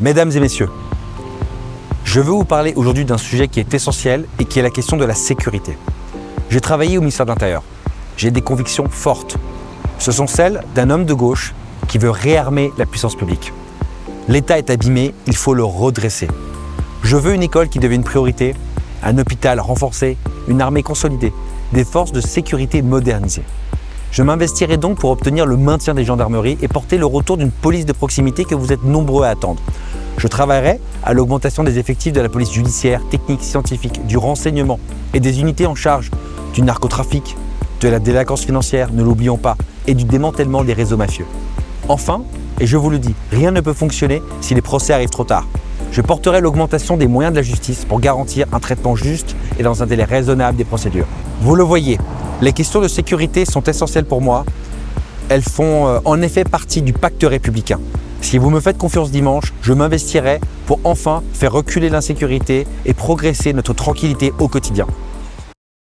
Mesdames et messieurs, je veux vous parler aujourd'hui d'un sujet qui est essentiel et qui est la question de la sécurité. J'ai travaillé au ministère de l'Intérieur. J'ai des convictions fortes. Ce sont celles d'un homme de gauche qui veut réarmer la puissance publique. L'État est abîmé, il faut le redresser. Je veux une école qui devienne une priorité, un hôpital renforcé, une armée consolidée, des forces de sécurité modernisées. Je m'investirai donc pour obtenir le maintien des gendarmeries et porter le retour d'une police de proximité que vous êtes nombreux à attendre. Je travaillerai à l'augmentation des effectifs de la police judiciaire, technique, scientifique, du renseignement et des unités en charge du narcotrafic, de la délinquance financière, ne l'oublions pas, et du démantèlement des réseaux mafieux. Enfin, et je vous le dis, rien ne peut fonctionner si les procès arrivent trop tard. Je porterai l'augmentation des moyens de la justice pour garantir un traitement juste et dans un délai raisonnable des procédures. Vous le voyez, les questions de sécurité sont essentielles pour moi. Elles font en effet partie du pacte républicain. Si vous me faites confiance dimanche, je m'investirai pour enfin faire reculer l'insécurité et progresser notre tranquillité au quotidien.